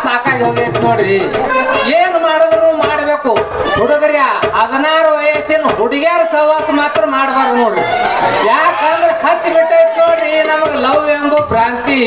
ಸಾಕಾಗಿ ಹೋಗೈತಿ ನೋಡ್ರಿ. ಏನು ಮಾಡಿದ್ರು ಮಾಡಬೇಕು. ಹುಡುಗರ್ಯ 16 ವಯಸ್ಸಿನ ಹುಡುಗಿಯರ ಸಹವಾಸ ಮಾತ್ರ ಮಾಡಬಾರ್ದು ನೋಡ್ರಿ. ಯಾಕಂದ್ರೆ ಹತ್ತಿ ಬಿಟ್ಟೈತಿ ನೋಡ್ರಿ ನಮಗ್ ಲವ್ ಎಂಬ ಭ್ರಾಂತಿ.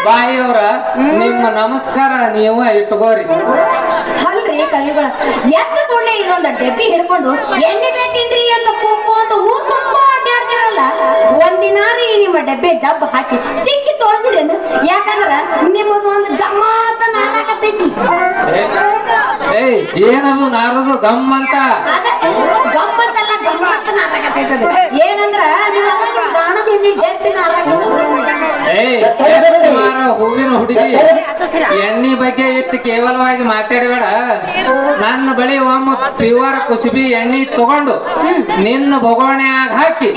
ಬಾಯಿಯವ್ರ ನಿಮ್ಮ ನಮಸ್ಕಾರ ನೀವು ಇಟ್ಕೋರಿ. ಅಲ್ರಿ ಕವಿಗಳ ಎತ್ತ ಕೂಡಲೇ ಇದೊಂದು ಡಬ್ಬಿ ಹಿಡ್ಕೊಂಡು ಎಣ್ಣೆ ಬೇಕೇನ್ರಿ ಅಂತ ಕೂಕು ಅಂತ ಊರ್ ತುಂಬ ಅಡ್ಡಾಡ್ತಿರಲ್ಲ. ಒಂದಿನಾರಿ ನಿಮ್ಮ ಡಬ್ಬೆ ಡಬ್ಬ ಹಾಕಿ ತಿಕ್ಕಿ ತೊಳೆದ್ರೇನು? ಯಾಕಂದ್ರ ನಿಮ್ಮದು ಒಂದು ಗಮ್ಮತ್ತ ನಾರಾಕತೈತಿ. ಏಯ್ ಏನದು ನಾರದು ಗಮ್ಮಂತ? ಗಮ್ಮತ್ತಲ್ಲ ಗಮ್ಮತ್ತ ನಾರಾಕತೈತದ. ಏನಂದ್ರ ನೀವು ಗಾಣದ ಎಣ್ಣೆ ಡಬ್ಬಿ ನಾರಾಕತೈತಿ. ಹೂವಿನ ಹುಡುಗಿ ಎಣ್ಣೆ ಬಗ್ಗೆ ಎಷ್ಟು ಕೇವಲವಾಗಿ ಮಾತಾಡಬೇಡ. ನನ್ನ ಬಳಿ ಒಮ್ಮ ಪ್ಯೂರ್ ಕುಸುಬಿ ಎಣ್ಣೆ ತಗೊಂಡು ನಿನ್ನ ಬೊಗೋಣ್ಯಾಗ ಹಾಕಿ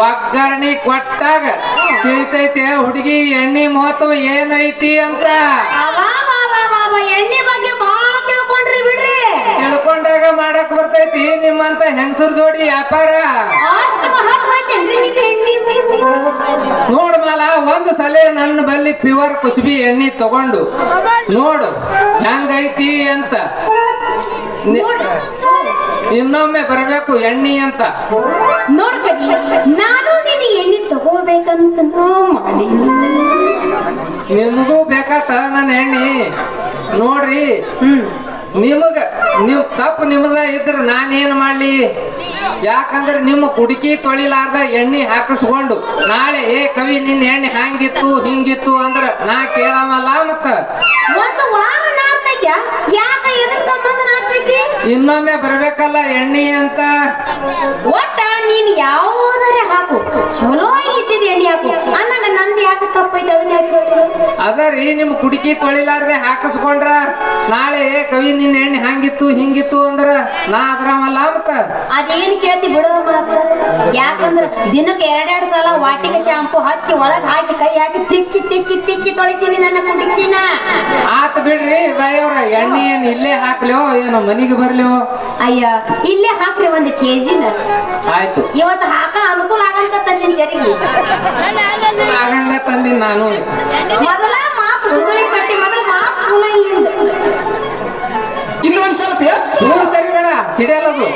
ಒಗ್ಗರಣೆ ಕೊಟ್ಟಾಗ ತಿಳಿತೈತೆ ಹುಡುಗಿ ಎಣ್ಣೆ ಮಹತ್ವ ಏನೈತಿ ಅಂತ. ಎಣ್ಣೆ ಬಗ್ಗೆ ಬಹಳ ತಿಳ್ಕೊಂಡ್ರಿ ಬಿಡ್ರಿ. ತಿಳ್ಕೊಂಡಾಗ ಮಾಡಕ್ ಬರ್ತೈತಿ ನಿಮ್ಮಂತ ಹೆಂಗಸರ್ ಜೋಡಿ ವ್ಯಾಪಾರ. ನೋಡ್ ಮಾಲ ಒಂದ್ ಸಲ ನನ್ನ ಬಲ್ಲಿ ಪ್ಯೂರ್ ಕುಸುಬಿ ಎಣ್ಣೆ ತಗೊಂಡು ನೋಡು ಹೆಂಗೈತಿ ಅಂತ. ಇನ್ನೊಮ್ಮೆ ಬರಬೇಕು ಎಣ್ಣೆ ಅಂತ. ನೋಡ್ಕದಿ ನಾನು ನಿನ್ನ ಎಣ್ಣೆ ತಗೋಬೇಕಂತ ಮಾಡಿ ನಿಮಗೂ ಬೇಕಾತ ನನ್ನ ಎಣ್ಣೆ ನೋಡ್ರಿ. ನಿಮಗ ತಪ್ಪು ನಿಮ್ದ ಇದ್ರ ನಾನೇನ್ ಮಾಡ್ಲಿ? ಯಾಕಂದ್ರೆ ನಿಮ್ಮ ಕುಡುಕಿ ತೊಳಿಲಾರ್ದ ಎಣ್ಣೆ ಹಾಕಿಸ್ಕೊಂಡು ನಾಳೆ ಏ ಕವಿ ನಿನ್ನ ಎಣ್ಣೆ ಹಂಗಿತ್ತು ಹಿಂಗಿತ್ತು ಅಂದ್ರ ನಾ ಕೇಳಮಲ್ಲ. ಮತ್ತ ಒಂದು ವಾರ ಯಾಕ ಎದ್ರ ಸಂಬಂಧ ನಾಡ್ತೈತಿ? ಇನ್ನೊಮ್ಮೆ ಬರ್ಬೇಕಲ್ಲ ಎಣ್ಣೆ ಅಂತ. ಒಟ್ಟ ನೀನ್ ಯಾವುದರ ಹಾಕು ಚಲೋ ಇದ್ದಿದ್ ಎಣ್ಣೆ ಹಾಕು ಅನ್ನಂಗ ನಂದು ಯಾಕೆ ತಪ್ಪೈತಿ? ಅದನ್ನ ಅದರಿ ನಿಮ್ ಕುಡುಕಿ ತೊಳಿಲಾರ್ದೆ ಹಾಕಿಸ್ಕೊಂಡ್ರ ನಾಳೆ ಏ ಕವಿ ನಿನ್ನ ಎಣ್ಣೆ ಹಂಗಿತ್ತು ಹಿಂಗಿತ್ತು ಅಂದ್ರ ನಾ ಅದ್ರಮಲ್ಲ. ಮತ್ತ ಅದೇನ್ ಕೇಳ್ತಿ ಬಿಡು. ಯಾಕಂದ್ರ ದಿನಕ್ಕೆ 2 ಸಲ ವಾಟಿಗೆ ಶಾಂಪು ಹಚ್ಚಿ ಒಳಗ್ ಹಾಕಿ ಕೈ ಹಾಕಿ ತಿಕ್ಕಿ ತಿಕ್ಕಿ ತಿಕ್ಕಿ ತೊಳಿತೀನಿ ನನ್ನ ಕುಡುಕಿನ. ಆತ್ ಬಿಡ್ರಿ ಬಾಯವ್ರ, ಎಣ್ಣೆ ಏನ್ ಇಲ್ಲೇ ಹಾಕ್ಲಿವೋ ಏನೋ ಮನಿಗೆ ಬರ್ಲಿವೋ? ಅಯ್ಯ ಇಲ್ಲೇ ಹಾಕ್ರಿ 1 kg. ಆಯ್ತು ಇವತ್ತು ಹಾಕ ಅನುಕೂಲ ಆಗಂತ ತಂದಿನ ಜರಿಗೆ ಆಗಂಗ ತಂದಿನ ನಾನು. ಮೊದಲ ಮಾಪ್ ಸುದುಳಿ ಕಟ್ಟಿ ಮೊದಲ ಮಾಪ್ ಸುಮ ಇಲ್ಲಿಂದ ಇನ್ನೊಂದ್ ಸ್ವಲ್ಪ ಸರಿ ಬೇಡ ಸಿಡಿಯಲ್ಲದು.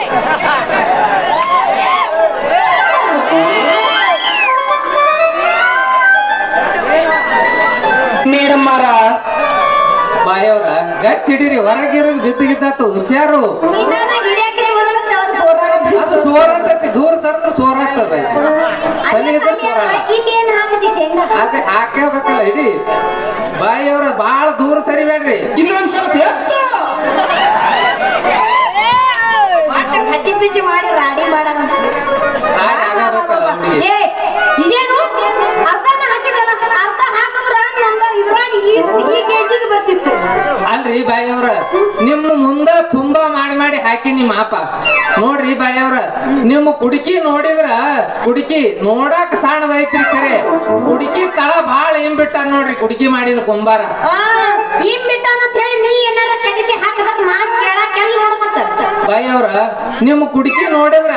ಮೇಡಮ್ಮರ ಬಾಯವ್ರ ಗಚ್ ಹಿಡೀರಿ, ಹೊರಗಿರೋದು ಬಿದ್ದಿಗಿದ್ದಾತು ಹುಷಾರು. ಗಿಡ ಹಾಕಿರಿ ಮೊದಲ ತೆಳಗ್ ಸೋತಾಗ ಅದು ಸೋರತೈತಿ ದೂರ ಸರದ ಸೋರತ್ತದ ಇಲ್ಲಿ ಏನ್ ಹಾಕತಿ ಶೇಂಗಾ ಅದೇ ಹಾಕಬೇಕಲ್ಲ ಇಡೀ ಬಾಯಿಯವ್ರ ಬಾಳ ದೂರ ಸರಿಬೇಡ್ರಿ ಇನ್ನೊಂದ್ ಸ್ವಲ್ಪ ಹಚ್ಚಿ ಪಿಚ್ಚಿ ಮಾಡಿ ರಾಡಿ ಮಾಡೋಣ ಇದೇನು ಅರ್ಧನ ಹಾಕಿದಲ್ಲ ಅರ್ಧ ಹಾಕಿದ್ರ ಇದ್ರಾಗ ಈ ಗೇಜಿಗೆ ಬರ್ತಿತ್ತು ಅಲ್ರಿ ಬಾಯಿಯವ್ರ ನಿಮ್ಮ ಮುಂದ ತುಂಬಾ ಮಾಡಿ ಹಾಕಿ ನಿಮ್ಮ ಮಾಪ ನೋಡ್ರಿ ಬಾಯಿಯವ್ರ ನಿಮ್ಮ ಕುಡುಕಿ ನೋಡಿದ್ರ ಕುಡುಕಿ ನೋಡಾಕ ಸಣ್ಣದೈತ್ರಿ ಕರೆ ಕುಡುಕಿ ತಳ ಬಾಳ ಬಿಟ್ಟ ನೋಡ್ರಿ ಕುಡುಕಿ ಮಾಡಿದ ಕುಂಬಾರ ಬಿಟ್ಟ ಅಂತ ಹೇಳಿ ನೀ ಏನಾರ ಕಡಿಮೆ ಹಾಕಿದ್ರ ನಾ ಕೇಳಕ್ಕೆಲ್ಲ ನೋಡ್ಬತ್ತ ಬಾಯಿಯವ್ರ ನಿಮ್ಮ ಕುಡುಕಿ ನೋಡಿದ್ರ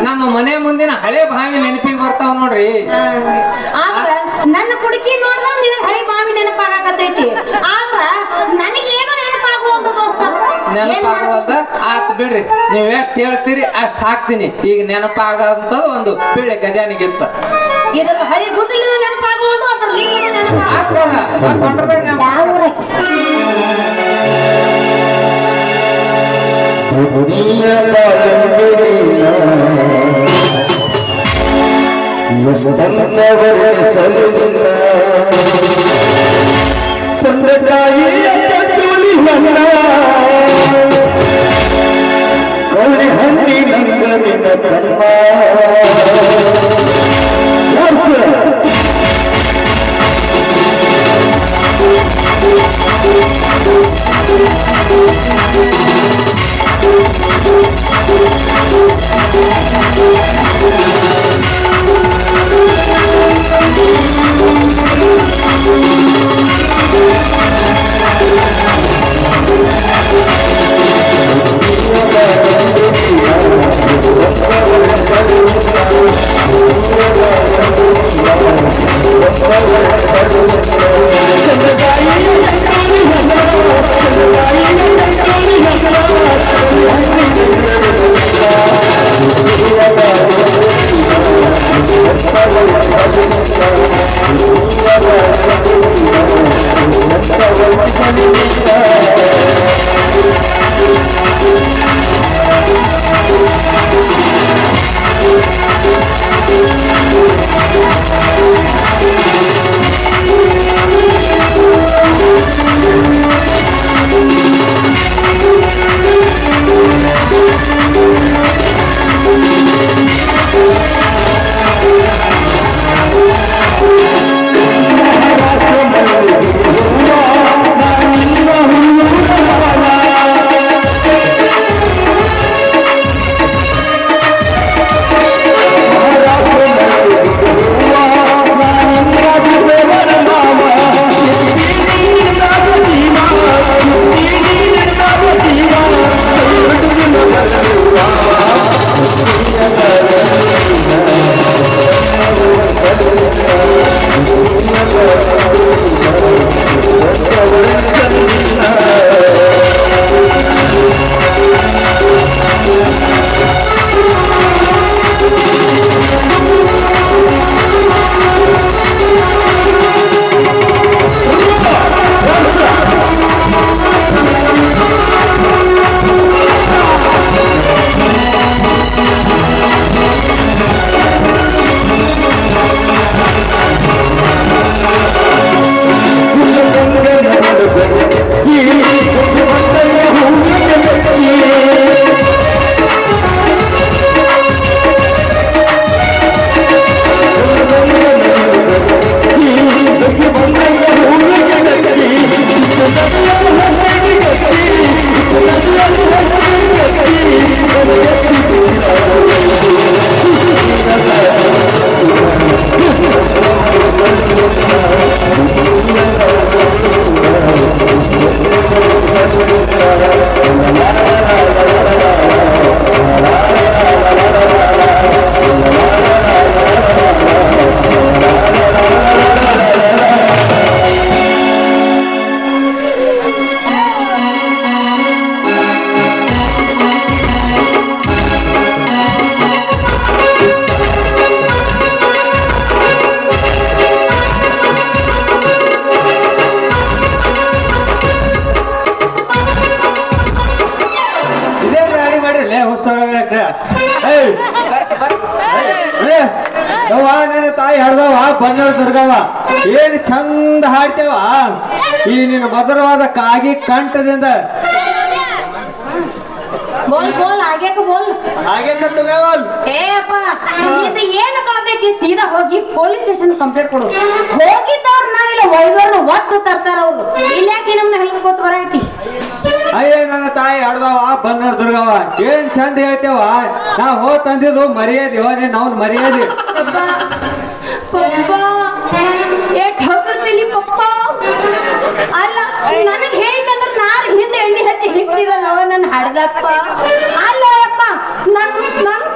ನಮ್ಮ ಮನೆ ಮುಂದಿನ ಹಳೆ ಬಾವಿ ನೆನಪಿಗೆ ಬರ್ತಾವ ನೋಡ್ರಿ ಆದ್ರ ನನ್ನ ಕುಡುಕಿ ನೋಡಿದ್ರ ನಿನಗೆ ಹಳೆ ಬಾವಿ ನೆನಪಾಗತೈತಿ ಆದ್ರ ನನಗೇನು ನೆನಪಾಗುವುದು ದೋಸ್ತ ನೆನಪಾಗುವಲ್ದ ಆತ್ ಬಿಡ್ರಿ ನೀವ್ ಎಷ್ಟ್ ಹೇಳ್ತೀರಿ ಅಷ್ಟ್ ಹಾಕ್ತೀನಿ ಈಗ ನೆನಪಾಗಂತ ಒಂದು ಬೆಳೆ ಗಜಾನಿಗಿಚ್ಚ ಇದರ ಹಳಿ ಗುದ್ದಲಿನ ನೆನಪಾಗುವುದು ಅದ್ರ ಲಿಂಗನ ನನ್ನ ತಾಯಿ ಹಾಡ್ದವ ಬಂದವ ದುರ್ಗವ್ವ ಏನ್ ಚಂದ ಹಾಡ್ತೇವ ಈ ನಿನ್ನ ಮಧುರವಾದ ಕಾಗಿ ಕಂಠದಿಂದ ಬೋಲ್ ಬೋಲ್ ಆಗ್ಯಾಕ ಬೋಲ್ ಹಾಗೆಲ್ಲ ತುಗವಲ್ ಏಪ್ಪ ನಿಂದ ಏನು ಕಳದೈತಿ ಸೀದಾ ಹೋಗಿ ಪೊಲೀಸ್ ಸ್ಟೇಷನ್ ಕಂಪ್ಲೇಂಟ್ ಕೊಡು ಹೋಗಿದ್ದವ್ರನ್ನ ಇಲ್ಲ ಒಯ್ದವ್ರನ್ನ ಒತ್ತು ತರ್ತಾರ ಅವ್ರು ಇಲ್ಯಾಕೆ ನಮ್ನ ಹೆಲ್ಕೋತ್ ಬರೈತಿ ಅಯ್ಯ ನನ್ನ ತಾಯಿ ಹಾಡ್ದವ ಬಂದವ ದುರ್ಗವ್ವ ಏನ್ ಚಂದ ಹೇಳ್ತೇವ ನಾ ಹೋಗ್ ತಂದಿದ್ದು ಮರ್ಯಾದೆ ನೀನ್ ಅವ್ನ ಮರ್ಯಾದೆ ಪಪ್ಪ ಏಟ್ ಹೋಗಿರ್ತೀನಿ ಪಪ್ಪ ಅಲ್ಲ ನನಗೆ ಹೇಳಿದಂದ್ರೆ ನಾನು ಹಿಂದೆ ಎಣ್ಣೆ ಹಚ್ಚಿ ಹಿಗ್ತಿದಲ್ಲ ನನ್ನ ಹಡ್ದಪ್ಪ ಅಲ್ಲ ಯಪ್ಪ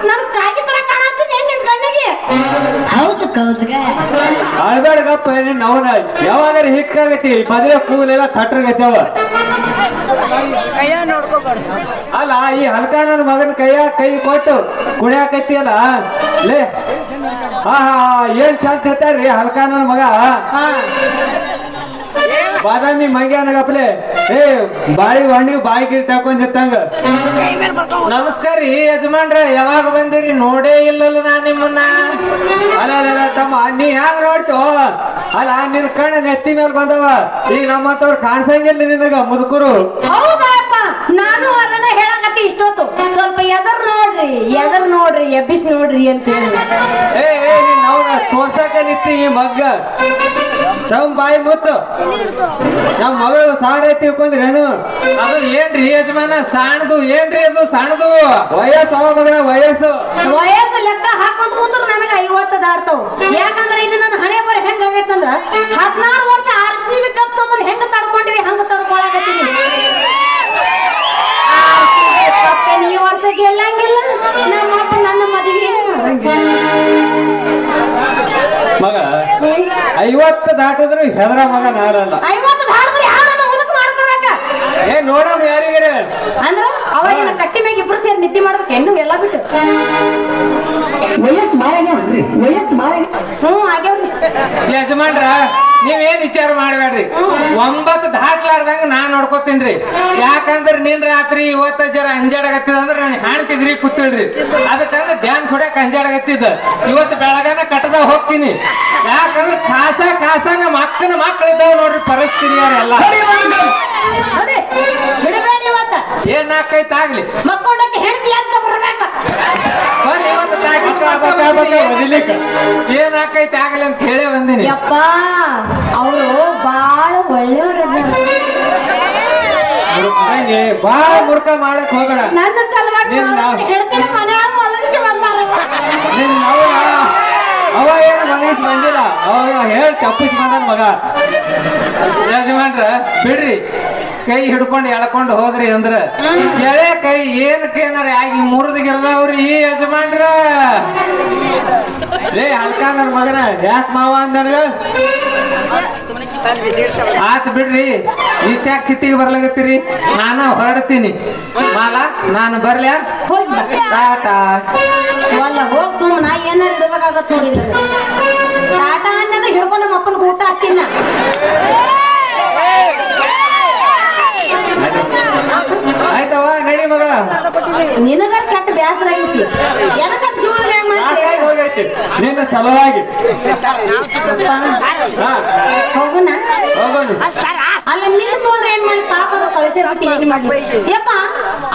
ನನ್ ಕಾಗಿ ತರ ಕಾಣತ್ತೀನಿ ನಿನ್ ಕಣ್ಣಿಗೆ ಹೌದು ಕೌಸ್ಗ ಅಳ್ಬೇಡಗಪ್ಪ ನೀನ್ ಅವನ ಯಾವಾಗಾರ ಹಿಕ್ಕಾಗತಿ ಮದುವೆ ಕೂದಲೆಲ್ಲ ತಟ್ರಗತ್ತವ ಅಲ್ಲ ಈ ಹಲ್ಕ ನನ್ನ ಮಗನ ಕೈ ಕೊಟ್ಟು ಕುಣಿಯಾಕೈತಿಯಲ್ಲ ಲೇ ಹಾ ಏನ್ ಚಂದ ಹೇಳ್ತಾರ್ರಿ ಹಲ್ಕ ನನ್ನ ಮಗ ಬಾದಾಮಿ ಮಂಗ್ಯಾನಗಪ್ಲೆ ಬಾಳಿ ಹಣ್ಣಿ ಬಾಯಿ ಗಿಲ್ ತಕೊಂಡಿತ್ತಂಗ ನಮಸ್ಕಾರ ರೀ ಯಜಮಾನ್ರ ಯಾವಾಗ ಬಂದಿರಿ ನೋಡೇ ಇಲ್ಲಲ್ಲ ನಾ ನಿಮ್ಮನ್ನ ಅಲ್ಲ ತಮ್ಮ ನೀ ಹ್ಯಾಂಗ ನೋಡ್ತು ಅಲ್ಲ ನಿನ್ ಕಣ್ಣ ನೆತ್ತಿ ಮೇಲೆ ಬಂದವ ಈಗ ನಮ್ಮಂತವ್ರು ಕಾಣ್ಸಂಗಿಲ್ಲ ನಿನಗ ಮುದುಕರು ಹೌದಪ್ಪ ನಾನು ಅದನ್ನ ಹೇಳಕತ್ತಿ ಇಷ್ಟೊತ್ತು ಸ್ವಲ್ಪ ಎದರ್ ನೋಡ್ರಿ ಎಬ್ಬಿಸ್ ನೋಡ್ರಿ ಅಂತ ಹೇಳಿ ನೀನ್ ಅವ್ನ ತೋರ್ಸಕ ನಿತ್ತಿ ಈ ಮಗ್ಗ ಸಮ್ ಬಾಯಿ ಮುಚ್ಚು ನಮ್ ಮಗಳು ಸಾಣ ತಿಳ್ಕೊಂಡ್ರೇನು ಅದು ಏನ್ರಿ ಯಜಮಾನ ಸಾಣದು ಏನ್ರಿ ಅದು ಸಾಣದು ವಯಸ್ಸು ಅವ ಮಗನ ವಯಸ್ಸು ಲೆಕ್ಕ ಹಾಕೊಂಡ್ ಕೂತ್ರು ನನಗ 50 ದಾಡ್ತಾವ್ ಯಾಕಂದ್ರೆ ಇದು ನನ್ನ ಹಣೆ ಬರ ಹೆಂಗ ಆಗೈತಂದ್ರ 16 ವರ್ಷ RCB ಕಪ್ ಸಂಬಂಧ ಹೆಂಗ ತಡ್ಕೊಂಡಿವಿ ಹಂಗ ತಡ್ಕೊಳಕತ್ತೀನಿ ಈ ವರ್ಷ ಗೆಲ್ಲಂಗಿಲ್ಲ ನಮ್ಮಪ್ಪ ನನ್ನ ಮದುವೆ ಮಗ 50 ದಾಟಿದ್ರು ಹೆದರ ಮಗ ನಾರಲ್ಲ 50 ದಾಟಿದ್ರೆ ಯಾರನ್ನ ಮುದುಕ ಮಾಡ್ಕೋಬೇಕ ನೋಡಮ್ ಯಾರಿಗಾರೆ ಅಂದ್ರ ಅವಾಗಿನ ಕಟ್ಟಿ ಮ್ಯಾಗ ಇಬ್ರು ಸೇರಿ ನಿದ್ದೆ ಮಾಡ್ಬೇಕು ಹೆಣ್ಣು ಎಲ್ಲ ಬಿಟ್ಟು ವಯಸ್ಸು ಮಾಯಾಗ್ಯಾವನ್ರಿ ವಯಸ್ಸು ಮಾಯ ಆಗ್ಯಾವ್ರಿ ಯಜಮಾನ್ರ ನೀವೇನ್ ವಿಚಾರ ಮಾಡ್ಬೇಡ್ರಿ 9 ದಾಟ್ಲಾರ್ದಂಗ ನಾನ್ ನೋಡ್ಕೋತೀನ್ರಿ ಯಾಕಂದ್ರ ನಿನ್ ರಾತ್ರಿ ಇವತ್ತ ಜರ ಅಂಜಾಡಗತ್ತಿದ ಅಂದ್ರ ನಾನು ಹಾಣ್ತಿದ್ರಿ ಕೂತಿಳ್ರಿ ಅದಕ್ಕಂದ್ರ ಡ್ಯಾನ್ಸ್ ಹೊಡ್ಯಾಕ ಅಂಜಾಡಗತ್ತಿದ್ದ ಇವತ್ತು ಬೆಳಗಾನ ಕಟ್ಟದಾಗ ಹೋಗ್ತೀನಿ ಯಾಕಂದ್ರ ಕಾಸ ನಮ್ಮ ಅಕ್ಕನ ಮಕ್ಕಳಿದ್ದಾವ ನೋಡ್ರಿ ಪರಿಸ್ಥಿತಿಯಾರೆಲ್ಲ ಬಿಡಬೇಡಿ ಇವತ್ತ ಏನ್ ಆಕೈತ್ ಆಗ್ಲಿ ಮಕ್ಕೊಂಡಕ್ಕೆ ಹೆಣ್ತಿ ಅಂತ ಬರ್ಬೇಕ ಏನ್ ಆಕೈತಿ ಆಗ್ಲಿ ಅಂತ ಹೇಳೇ ಬಂದಿನಿ ಯಪ್ಪ ಅವರು ಬಾಳ ಒಳ್ಳೆಯವ್ರ ಬಾಳ ಮುರ್ಕ ಮಾಡಕ್ ಹೋಗೋಣ ನನ್ನ ಸಲುವಾಗಿ ಹೇಳ್ತೀನಿ ಮನ್ಯಾಗ ಮಲಗಿಸಿ ಬಂದಾರ ಅವ ಏನು ಮನಸ್ಸು ಬಂದಿಲ್ಲ ಅವ ಹೇಳಿ ತಪ್ಪಿಸಿ ಬಂದ ಮಗ ಯಜಮಾನ್ರ ಬಿಡ್ರಿ ಕೈ ಹಿಡ್ಕೊಂಡು ಎಳ್ಕೊಂಡು ಹೋದ್ರಿ ಅಂದ್ರ ಎಳೆ ಕೈ ಏನಕ್ಕೆ ಏನಾರ ಆಗಿ ಮುರಿದಿಗಿರ್ದವ್ರಿ ಯಜಮಾನ್ರ ಹಲ್ಕ ನನ್ ಮಗನ ಯಾಕೆ ಮಾವ ಅಂದ ನನಗ ಆತ್ ಬಿಡ್ರಿ ಇಷ್ಟ್ಯಾಕ್ ಸಿಟ್ಟಿಗೆ ಬರ್ಲಾಗತ್ತೀರಿ ನಾನು ಹೊರಡ್ತೀನಿ ಮಾಲ ನಾನು ಬರ್ಲ್ಯಾ ಟಾಟಾ ಅಲ್ಲ ಹೋಗ್ ಸುಮ್ಮನ ಏನಾರು ಇಡಬೇಕಾಗತ್ ನೋಡಿ ಟಾಟಾ ಅನ್ನೋದು ಹಿಡ್ಕೊಂಡು ನಮ್ಮ ಅಪ್ಪನ ಊಟ ಹಾಕ್ತೀನ ಆಯ್ತವ ನಡಿ ಮಗಳ ನಿನಗ ಕೆಟ್ಟ ಬ್ಯಾಸರ ಐತಿ ಎದಕ್ಕ ಜೀವನ ಹೋಗೈತಿ ನಿನ್ನ ಸಲುವಾಗಿ ಹೋಗುಣ ಹೋಗೋಣ ಅಲ್ಲ ನಿನ್ನ ತೋದ್ರೆ ಏನ್ ಮಾಡಿ ಪಾಪದ ಕಳಿಸಿ ಬಿಟ್ಟು ಏನ್ ಮಾಡ್ಲಿ ಯಪ್ಪ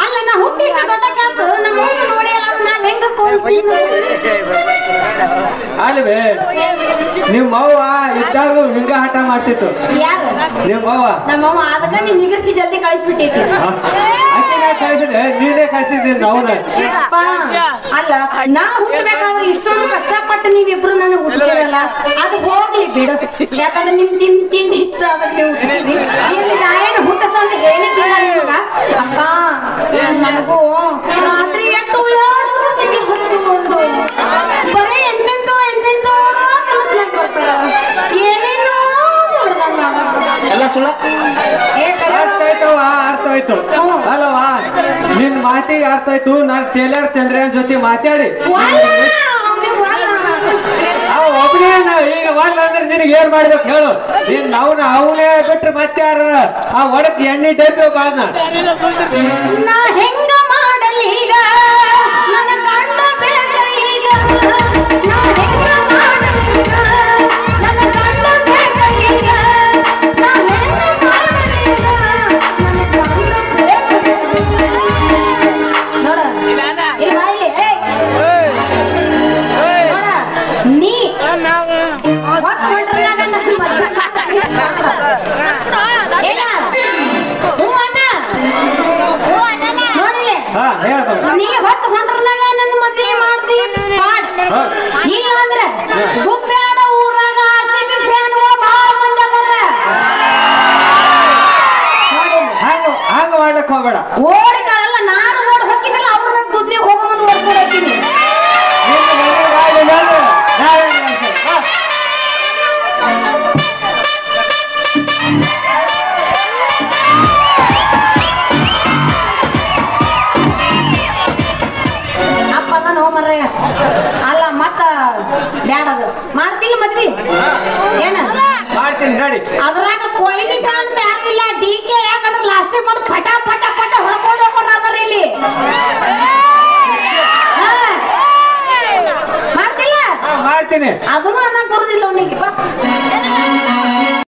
ಅಲ್ಲ ನಾ ಹುಟ್ಟಿ ಇಷ್ಟ ದೊಡ್ಡ ಕಾತು ನಮ್ಮ ನೋಡಿ ಅಲ್ಲ ನಾವ್ ಹೆಂಗ ಅಲ್ವೇ ನಿಮ್ ಅವ್ವ ಇದ್ದಾಗ ಹಿಂಗ ಹಠ ಮಾಡ್ತಿತ್ತು ಯಾರು ನಿಮ್ ಅವ್ವ ನಮ್ಮವ್ವ ಅದಕ್ಕ ನೀನ್ ನಿಗರ್ಸಿ ಜಲ್ದಿ ಕಳಿಸ್ಬಿಟ್ಟೈತಿ ಕಳಿಸಿದೆ ನೀನೇ ಕಳಿಸಿದ್ದೀನಿ ಅವನ ಅಲ್ಲ ನಾ ಹುಟ್ಟಬೇಕಾದ್ರೆ ಇಷ್ಟೊಂದು ಕಷ್ಟಪಟ್ಟು ನೀವಿಬ್ರು ನನಗೆ ಹುಟ್ಟಿಸಿರಲ್ಲ ಅದು ಹೋಗ್ಲಿ ಬಿಡು ಯಾಕಂದ್ರೆ ನಿಮ್ ತಿಂಡಿ ಇತ್ತು ಅದಕ್ಕೆ ನೀವು ಹುಟ್ಟಿಸಿದ್ರಿ ಇಲ್ಲಿ ನಾಯೇನು ಹುಟ್ಟಸಂತ ಹೇಳಿದ್ದಿಲ್ಲ ನಿಮಗ ಅಪ್ಪ ನನಗೂ ರಾತ್ರಿ ಎಷ್ಟು ಹೊತ್ತು ಒಂದು ಬರೀ ಎಂತೆಂತೋ ಕನಸ್ನಾಗ ಬರ್ತಾರ ಏನೇನೋ ನೋಡ್ದಂಗ ಎಲ್ಲ ಸುಳ್ಳ ಅರ್ಥ ಆಯ್ತು ಅಲ್ಲವಾ ನಿನ್ ಮಾತಿಗೆ ಅರ್ಥ ಆಯ್ತು ನಾನ್ ಟೇಲರ್ ಚಂದ್ರನ್ ಜೊತೆ ಮಾತಾಡಿ ಒಬ್ಬನೇ ಈಗ ಒಳ್ಳ ಅಂದ್ರೆ ನಿನಗೆ ಏನ್ ಮಾಡ್ಬೇಕು ಹೇಳು ನೀನ್ ಅವನೇ ಬಿಟ್ರೆ ಮತ್ತೆ ಯಾರ ಆ ಒಡಕ್ ಎಣ್ಣೆ ಡಬ್ಬಿ ಬಾದ್ನ ನಾ ಹೆಂಗ ಮಾಡಲೀಗ ನನ್ನ ಗಂಡ ಹಾ ಹೇಳ್ಬೇಕು. ನೀ ಹೊತ್ತು ಹೊಂಡ್ರನಾಗ ನನ್ನ ಮದ್ವೆ ಮಾಡ್ತಿ ಮಾಡ್ ಇಲ್ಲ ಅಂದ್ರೆ ಗುಬ್ಬೇಡ ಊರಾಗ RCB ಫ್ಯಾನ್ಗಳು ಬಹಳ ಮಂದಿ ಅದಾರ ನೋಡಿ ಹಂಗ ಮಾಡ್ಲಕ್ ಹೋಗ್ಬೇಡ. ಓಡಿ ಕಾರಲ್ಲ ನಾನು ಓಡಿ ಹೋಗ್ತೀನಲ್ಲ ಅವ್ರು ನನ್ನ ಕುದ್ಲಿ ಹೋಗೋ ಮುಂದೆ ಓಡ್ಕೊಂಡು ಹೋಗ್ತೀನಿ. ಅಪ್ಪಲ್ಲ ನೋ ಮರ್ರೆ ಅಲ್ಲ ಮತ್ತ ಬ್ಯಾಡದು ಮಾಡ್ತಿಲ್ಲ ಮದ್ವಿ ಏನ ಮಾಡ್ತೀನಿ ನೋಡಿ. ಅದ್ರಾಗ ಕೊಯ್ಲಿ ಕಾಣ್ತಾ ಯಾಕಿಲ್ಲ DK ಯಾಕಂದ್ರೆ ಲಾಸ್ಟ್ ಟೈಮ್ ಅದು ಪಟ ಪಟ ಪಟ ಹೊಡ್ಕೊಂಡು ಹೋಗೋಣ ಇಲ್ಲಿ ಮಾಡ್ತಿಲ್ಲ ಮಾಡ್ತೀನಿ. ಅದನ್ನು ಅನ್ನಕ್ ಬರುದಿಲ್ಲ ಅವನಿಗೆ